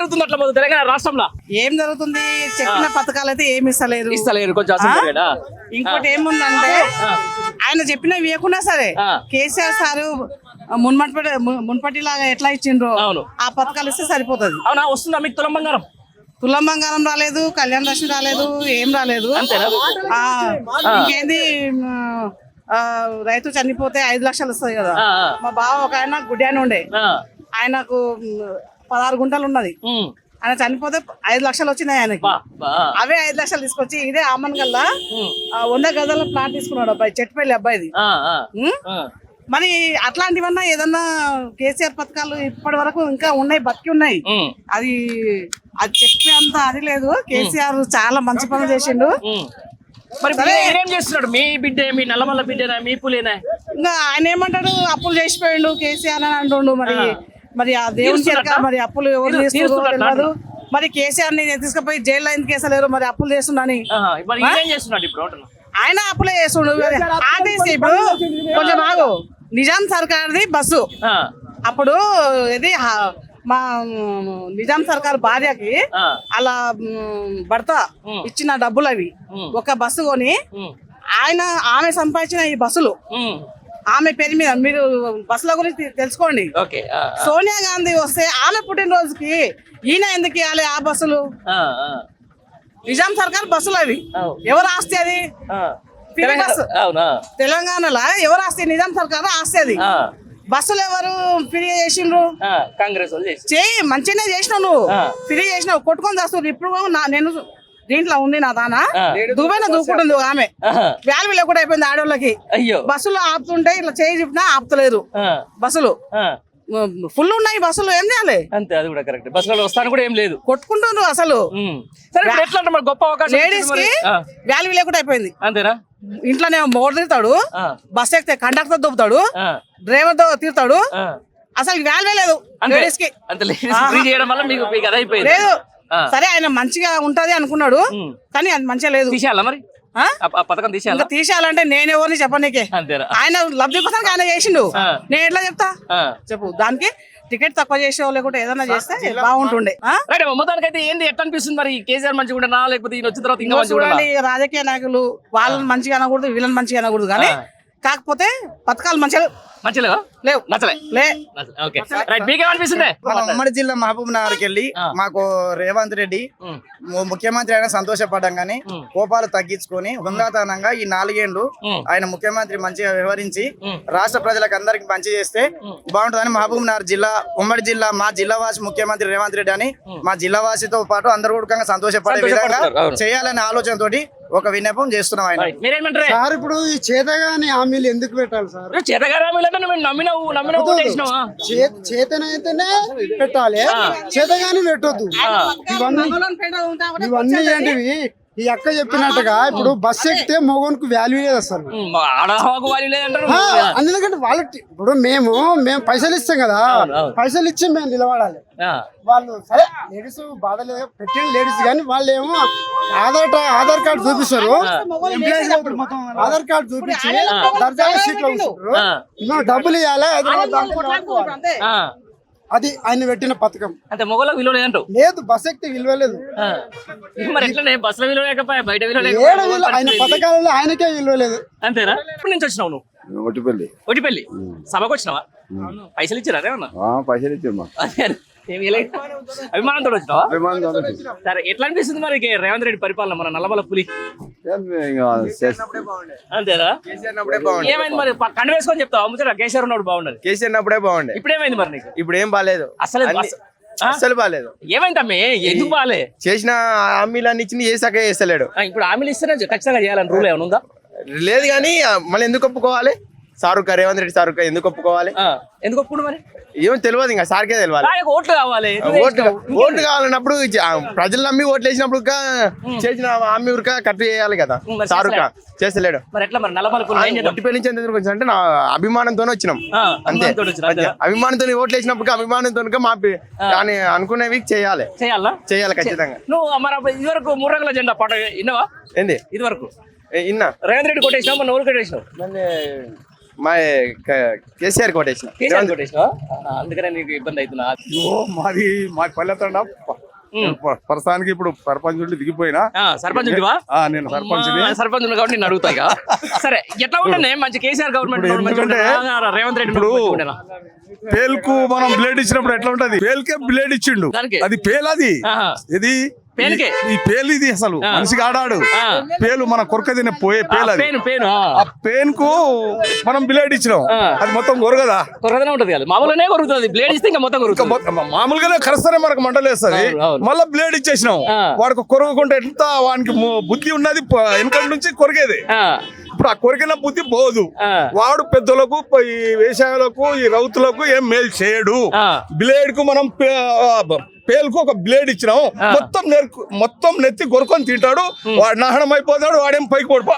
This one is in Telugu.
జరుగుతుంది అట్లా మొదలు తెలంగాణ రాష్ట్రంలో? ఏం జరుగుతుంది? చెప్పిన పథకాలు అయితే ఏమి ఇస్తలేరు. కొంచెం అసలు ఇంకోటి ఏముందంటే ఆయన చెప్పిన ఇవ్వకున్నా సరే కేసీఆర్ సారు మున్పటిలాగా ఎట్లా ఇచ్చిండ్రో ఆ పథకాలు ఇస్తే సరిపోతుంది. అవునా? వస్తుందా మీకు తులం బంగారం? తులం బంగారం రాలేదు, కళ్యాణ లక్ష్మి రాలేదు, ఏం రాలేదు. ఇంకేంది రైతు చనిపోతే 5 లక్షలు వస్తాయి కదా. మా బావ ఒక ఆయన గుడ్డి ఉండే, ఆయనకు 16 గుంటలు ఉన్నది. ఆయన చనిపోతే 5 లక్షలు వచ్చినాయి ఆయనకి. అవే 5 లక్షలు తీసుకొచ్చి ఇదే ఆమన్గల్లా 100 గజాల ప్లాట్ తీసుకున్నాడు అబ్బాయి, చెట్టుపల్లి అబ్బాయిది. మరి అట్లాంటివన్నా ఏదన్నా కేసీఆర్ పథకాలు ఇప్పటి వరకు ఇంకా ఉన్నాయి, బతికి ఉన్నాయి. అది చెప్పే అంత అది లేదు. కేసీఆర్ చాలా మంచి పనులు చేసిండు. మరి ఏం చేస్తున్నాడు? మీ బిడ్డ, మీ నల్లమల్ల బిడ్డనా, మీ పులేనా? ఇంకా ఆయన ఏమంటాడు, అప్పులు చేసిపోయిండు కేసీఆర్ అని అంటుండు. మరి ఆ దేవుని చేత మరి అప్పులు ఎవరు చేస్తున్నారు? మరి కేసీఆర్ ని తీసుకుపోయి జైల్లో ఎందుకు వేసలేరు? మరి అప్పులు చేస్తున్నాని ఆయన అప్పులే చేస్తుండు. ఆర్టీసీ ఇప్పుడు కొంచెం ఆగు, నిజాం సర్కార్ది బస్సు అప్పుడు ఇది మా నిజాం సర్కార్ భార్యకి అలా భర్త ఇచ్చిన డబ్బులు అవి. ఒక బస్సు కొని ఆమె సంపాదించిన ఈ బస్సులు ఆమె పేరు మీద. మీరు బస్సుల గురించి తెలుసుకోండి. సోనియా గాంధీ వస్తే ఆమె పుట్టినరోజుకి ఈయన ఎందుకు ఇవ్వాలి ఆ బస్సులు? నిజాం సర్కార్ బస్సులు అవి. ఎవరు ఆస్తి అది? తెలంగాణలో ఎవరు ఆస్తి? నిజాం సర్కార్ ఆస్తి అది. బస్సులు ఎవరు ఫ్రీ చేసిండ్రు? కాంగ్రెస్ చేయి, మంచిగానే చేసినావు నువ్వు, ఫ్రీ చేసినావు, కొట్టుకొని చేస్తున్నావు. ఇప్పుడు నేను దీంట్లో ఉంది నా దానా దుబాయ్ దూకుంటుంది ఆమె. వాల్యూ లేకుండా అయిపోయింది ఆడవాళ్ళకి. బస్సులు ఆపుతుంటే ఇట్లా చేయి చెప్పినా ఆపుతలేరు. బస్సులు ఫుల్ ఉన్నాయి, బస్సులు ఏం చేయాలి? అంతే, అది కూడా కరెక్ట్. బస్సులో వస్తాను కూడా ఏం లేదు, కొట్టుకుంటుండ్రు అసలు. గొప్ప అవకాశం లేడీస్ కి వాల్యూ లేకుండా అయిపోయింది. అంతేనా? ఇంట్లోనే మోటర్ తిరుగుతాడు, బస్ ఎక్కితే కండక్టర్ దొబ్బుతాడు, డ్రైవర్ తో తిరుగుతాడు. అసలు వాల్యూ లేదు లేడీస్ కి. లేదు. సరే ఆయన మంచిగా ఉంటది అనుకున్నాడు, కానీ అది మంచిగా లేదు. తీసేయాలా మరి? పథకం తీసేయాలంటే నేను ఎవరిని చెప్పనీకే. ఆయన లబ్ధి కోసం ఆయన చేసిండు, నేను ఎట్లా చెప్తా చెప్పు? దానికి టికెట్ తక్కువ చేసే లేకుంటే ఏదైనా చేస్తే బాగుంటుండే. మొత్తానికైతే ఏంది ఎట్లా అనిపిస్తుంది మరి? కేసీఆర్ మంచిగా ఉండనా, లేకపోతే ఈయన వచ్చిన తర్వాత ఇంకా చూడండి, రాజకీయ నాయకులు వాళ్ళని మంచిగా అనకూడదు, వీళ్ళని మంచిగా అనకూడదు, కానీ కాకపోతే పథకాలు మంచిగా లేవు, నచ్చలే. ఉమ్మడి జిల్లా మహబూబ్ నగర్కి వెళ్ళి మాకు రేవంత్ రెడ్డి ముఖ్యమంత్రి అయినా సంతోషపడ్డాం, కానీ కోపాలు తగ్గించుకొని హుందాతనంగా ఈ 4 ఏళ్లు ఆయన ముఖ్యమంత్రి మంచిగా వ్యవహరించి రాష్ట్ర ప్రజలకు అందరికి మంచి చేస్తే బాగుంటుందని మహబూబ్ నగర్ జిల్లా, ఉమ్మడి జిల్లా, మా జిల్లావాసి ముఖ్యమంత్రి రేవంత్ రెడ్డి అని మా జిల్లావాసితో పాటు అందరు కూడా సంతోషపడే విధంగా చేయాలనే ఆలోచనతోటి ఒక విన్నపం చేస్తున్నాం. ఆయన సార్ ఇప్పుడు ఈ చేతగాని హామీలు ఎందుకు పెట్టాలి సార్? చేతనైతేనే పెట్టాలి, చేతగాని పెట్టొద్దు. ఇవన్నీ ఏంటివి? ఈ అక్క చెప్పినట్టుగా ఇప్పుడు బస్ ఎక్కితే మొగోనికి వాల్యూ లేదు అసలు. అందుకంటే వాళ్ళకి ఇప్పుడు మేము పైసలు ఇస్తాం కదా, పైసలు ఇచ్చి మేము నిలబడాలి. వాళ్ళు సరే లేడీస్ బాధ లేదు, పెట్టిన లేడీస్ కానీ వాళ్ళు ఏమో ఆధార్ కార్డు చూపిస్తారు, ఆధార్ కార్డు చూపించి దర్జాగా సీట్లు వస్తారు, డబ్బులు ఇవ్వాలి. అది ఆయన పెట్టిన పథకం. అంటే మొగలకు విలువ లేదంటావు? లేదు, బస్ ఎక్కితే విలువ లేదు. బస్సులో విలువ లేకపోయా, బయట ఆయన పథకాలలో ఆయనకే విలువ లేదు. అంతేనా? ఎప్పటి నుంచి వచ్చినావు నువ్వు? ఒటిపల్లి సభకు వచ్చినావా? పైసలు ఇచ్చారా? పైసలు ఇచ్చారు. అభిమానంతో వచ్చినావా? సరే, ఎట్లా అనిపిస్తుంది మరి రేవంత్ రెడ్డి పరిపాలన, మన నల్లమల్ల పులి? అంతేనా? ఏమైంది మరి? కండ వేసుకొని చెప్తావా ముచ్చట? కేసీఆర్ ఉన్నప్పుడు బాగుండదు, కేసీఆర్ ఉన్నప్పుడే బాగుండే. ఇప్పుడు ఏమైంది మరి నీకు? ఇప్పుడు ఏం బాగాలేదు, అసలు బాగాలేదు. ఏమైంది అమ్మే? ఎందుకు బాగాలే? చేసిన హామీలన్నీ ఇచ్చి చేసాక చేస్తలేడు. ఇప్పుడు హామీలు ఇస్తేనే ఖచ్చితంగా చేయాలని రూల్ ఏమైనా ఉందా? లేదు, కానీ మళ్ళీ ఎందుకు ఒప్పుకోవాలి? సారుక్క రేవంత్ రెడ్డి సారుక్క ఎందుకు ఒప్పుకోవాలి? ఎందుకు ఒప్పుడు మరి? ఏమో తెలియదు, ఇంకా సార్కే తెలియాలి. ఓట్లు కావాలి, ఓట్లు కావాలన్నప్పుడు ప్రజలు నమ్మి ఓట్లు వేసినప్పుడు చేసిన హామీ ఉరక కట్ చేయాలి కదా. సారుక్క చేస్తలేడు. ఒట్టిపల్లి నుంచి ఎంత దూరం అంటే నా అభిమానంతోనే వచ్చినాం, అంతే. అభిమానంతో ఓట్లు వేసినప్పుడు అభిమానంతో మా కానీ అనుకునేవి చేయాలి ఖచ్చితంగా. నువ్వు ఇది వరకు 3 రంగుల జెండా పాట విన్నావా? ఏంది ఇది వరకు ఇన్నా? రేవంత్ రెడ్డి కొట్టేసినావు, మన ఊరు కొట్టేసినావు. మా కేసీఆర్ కోటేసిన కేసీఆర్ కొట్టేసినావా? అందుకనే నీకు ఇబ్బంది అవుతున్నా. మాది మా పల్లెతండ ప్రస్తుతానికి ఇప్పుడు సర్పంచ్ నుండి దిగిపోయినా. సర్పంచ్ ఉంటివా? నేను సర్పంచ్ సర్పంచ్ ఉంది కాబట్టి నేను అడుగుతా ఇక. సరే ఎట్లా ఉంటుంది మంచి కేసీఆర్ గవర్నమెంట్ రేవంత్ రెడ్డి ఇప్పుడు పేల్కు మనం బ్లేడ్ ఇచ్చినప్పుడు ఎట్లా ఉంటది? పేల్కే బ్లేడ్ ఇచ్చిండు, అది పేల్. అది ఇది ఈ పేలు ఇది అసలు మనిషికి ఆడాడు పేలు మన కొరక తినే పోయే పేలు. అది ఆ పెయిన్ కు మనం బ్లేడ్ ఇచ్చినాం, అది మొత్తం కొరగదా? కొరగనే ఉంటది కదా, మామూలుగానే కొరుగుతుంది. బ్లేడ్ ఇస్తే ఇంకా మొత్తం కొరుకుతుంది. మామూలుగానే కరుస్తేనే మనకు మంటలేస్తుంది. మళ్ళా బ్లేడ్ ఇచ్చేసినాం, వాడికి కొరగకుంటే ఎంత వానికి బుద్ధి ఉన్నది వెనకటి నుంచి కొరిగేది. ఇప్పుడు ఆ కొరికిన బుద్ధి పోదు. వాడు పెద్దలకు ఈ వేషాలకు ఈ రౌతులకు ఏం మేలు చేయడు. బ్లేడ్ కు మనం పేలుకు ఒక బ్లేడ్ ఇచ్చినాం, మొత్తం నెత్తి కొరుకొని తింటాడు. వాడు నాశనం అయిపోతాడు, వాడేం పైకి పడిపో